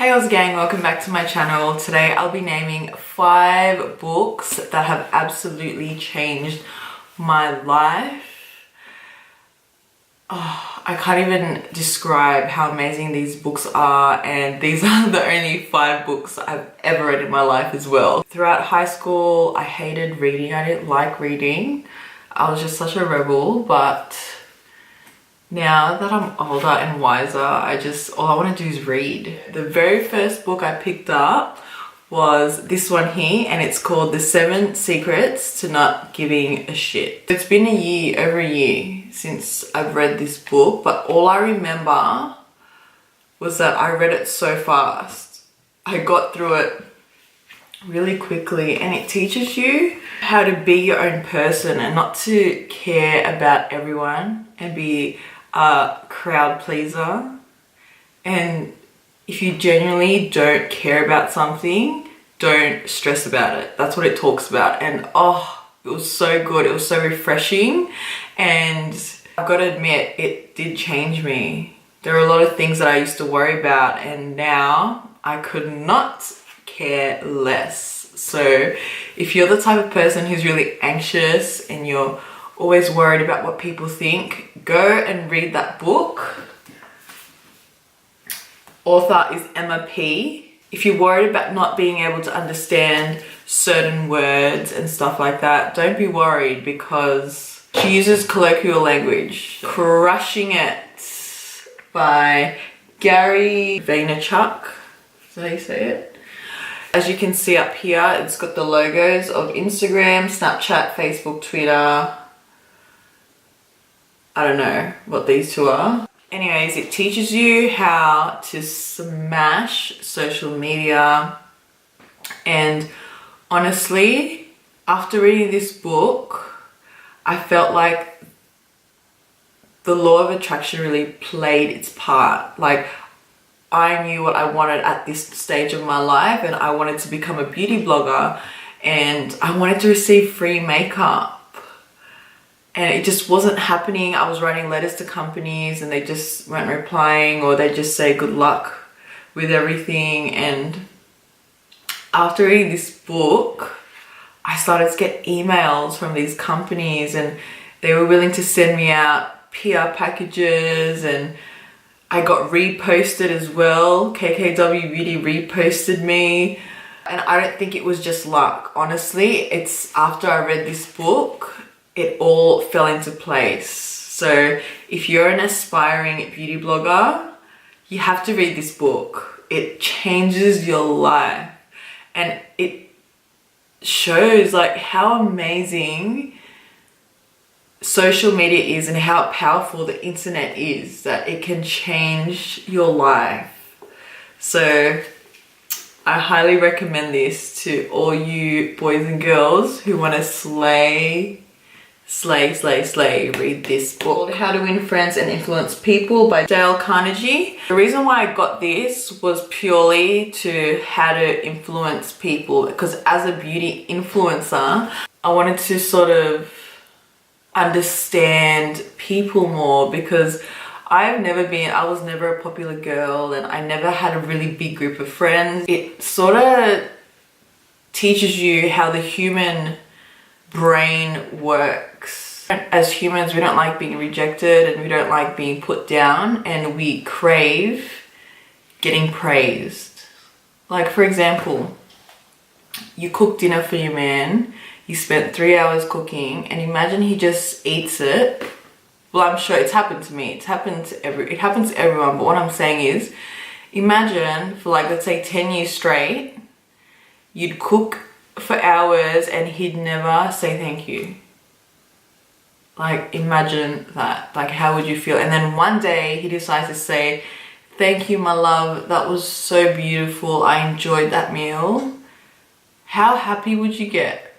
Hey Oz gang, welcome back to my channel. Today I'll be naming 5 books that have absolutely changed my life. Oh, I can't even describe how amazing these books are, and these are the only 5 books I've ever read in my life as well. Throughout high school, I hated reading. I didn't like reading. I was just such a rebel, but now that I'm older and wiser, all I want to do is read. The very first book I picked up was this one here, and it's called The 7 Secrets to Not Giving a Shit. It's been over a year since I've read this book, but all I remember was that I read it so fast. I got through it really quickly, and it teaches you how to be your own person and not to care about everyone and be a crowd pleaser. And if you genuinely don't care about something, don't stress about it. That's what it talks about. And oh, it was so good. It was so refreshing, and I've got to admit, it did change me. There are a lot of things that I used to worry about, and now I could not care less. So if you're the type of person who's really anxious and you're always worried about what people think, go and read that book. Author is Emma P. If you're worried about not being able to understand certain words and stuff like that, don't be worried, because she uses colloquial language. Crushing It by Gary Vaynerchuk. Is that how you say it? As you can see up here, it's got the logos of Instagram, Snapchat, Facebook, Twitter. I don't know what these two are. Anyways, it teaches you how to smash social media. And honestly, after reading this book, I felt like the law of attraction really played its part. Like, I knew what I wanted at this stage of my life, and I wanted to become a beauty blogger, and I wanted to receive free makeup. And it just wasn't happening. I was writing letters to companies and they just weren't replying, or they just say good luck with everything. And after reading this book, I started to get emails from these companies, and they were willing to send me out PR packages, and I got reposted as well. KKW Beauty reposted me. And I don't think it was just luck. Honestly, it's after I read this book, it all fell into place. So if you're an aspiring beauty blogger, you have to read this book. It changes your life, and it shows like how amazing social media is and how powerful the internet is, that it can change your life. So I highly recommend this to all you boys and girls who want to slay. Read this book. How to Win Friends and Influence People by Dale Carnegie. The reason why I got this was purely to how to influence people, because as a beauty influencer, I wanted to sort of understand people more, because I was never a popular girl, and I never had a really big group of friends. It sort of teaches you how the human brain works. As humans, we don't like being rejected, and we don't like being put down, and we crave getting praised. Like, for example, you cook dinner for your man, you spent 3 hours cooking, and imagine he just eats it. Well, I'm sure it's happened to me. It happens to everyone, but what I'm saying is, imagine for like, let's say 10 years straight, you'd cook for hours and he'd never say thank you. Like, imagine that. Like, how would you feel? And then one day he decides to say, thank you, my love, that was so beautiful, I enjoyed that meal. How happy would you get?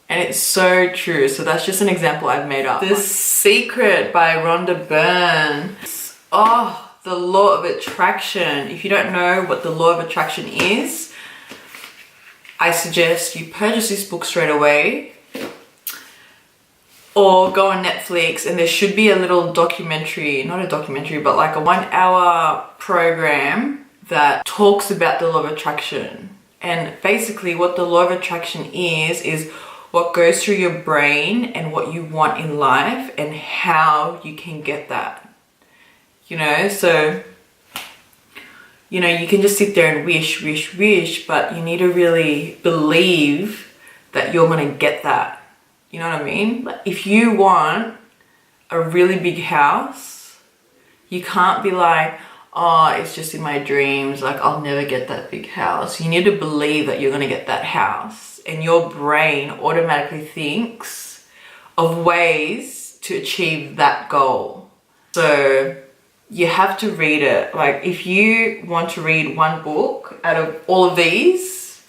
And it's so true. So that's just an example I've made up. The Secret by Rhonda Byrne. Oh, the law of attraction. If you don't know what the law of attraction is, I suggest you purchase this book straight away, or go on Netflix, and there should be a little documentary, not a documentary, but like a 1 hour program that talks about the law of attraction. And basically what the law of attraction is what goes through your brain and what you want in life and how you can get that. You know, so, you know, you can just sit there and wish, but you need to really believe that you're going to get that. You know what I mean? If you want a really big house, you can't be like, oh, it's just in my dreams, like I'll never get that big house. You need to believe that you're going to get that house. And your brain automatically thinks of ways to achieve that goal. So you have to read it. Like if you want to read one book out of all of these,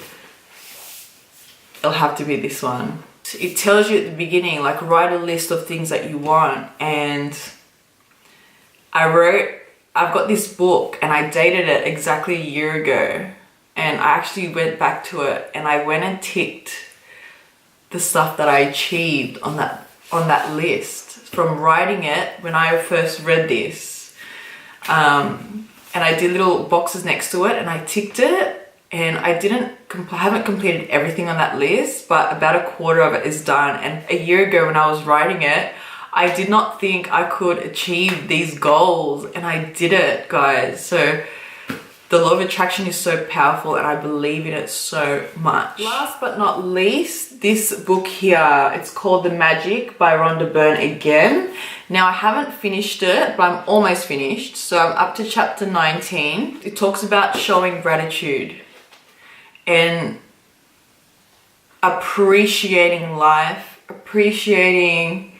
it'll have to be this one. It tells you at the beginning, like write a list of things that you want. And I've got this book and I dated it exactly a year ago. And I actually went back to it and I went and ticked the stuff that I achieved on that list from writing it when I first read this. And I did little boxes next to it and I ticked it, and I haven't completed everything on that list, but about a quarter of it is done. And a year ago when I was writing it, I did not think I could achieve these goals, and I did it, guys. So the law of attraction is so powerful and I believe in it so much. Last but not least, this book here, it's called The Magic by Rhonda Byrne again. Now I haven't finished it, but I'm almost finished. So I'm up to chapter 19. It talks about showing gratitude and appreciating life, appreciating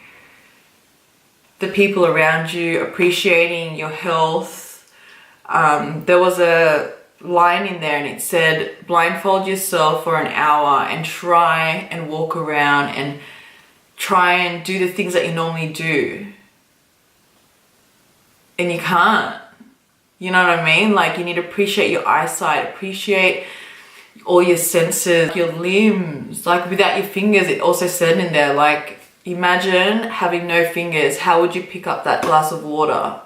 the people around you, appreciating your health. There was a line in there and it said, blindfold yourself for an hour and try and walk around and try and do the things that you normally do. And you can't. You know what I mean? Like you need to appreciate your eyesight, appreciate all your senses, your limbs. Like without your fingers, it also said in there, like imagine having no fingers. How would you pick up that glass of water?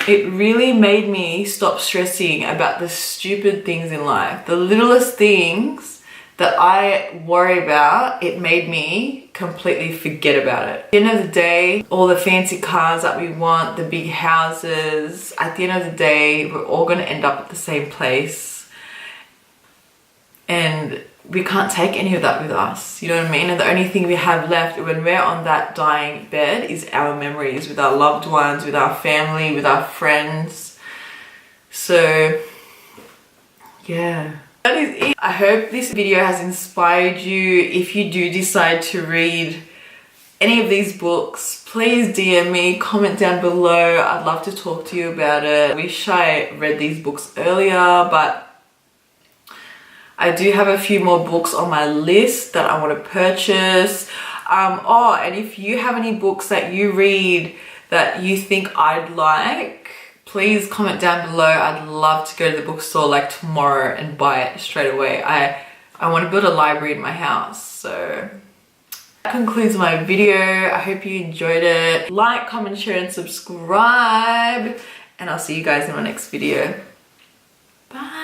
It really made me stop stressing about the stupid things in life. The littlest things that I worry about, it made me completely forget about it. At the end of the day, all the fancy cars that we want, the big houses, at the end of the day, we're all going to end up at the same place. And we can't take any of that with us, you know what I mean? And the only thing we have left when we're on that dying bed is our memories with our loved ones, with our family, with our friends. So yeah, that is it. I hope this video has inspired you. If you do decide to read any of these books, please DM me, comment down below. I'd love to talk to you about it. I wish I read these books earlier, but I do have a few more books on my list that I want to purchase. And if you have any books that you read that you think I'd like, please comment down below. I'd love to go to the bookstore like tomorrow and buy it straight away. I want to build a library in my house. So that concludes my video. I hope you enjoyed it. Like, comment, share, and subscribe. And I'll see you guys in my next video. Bye.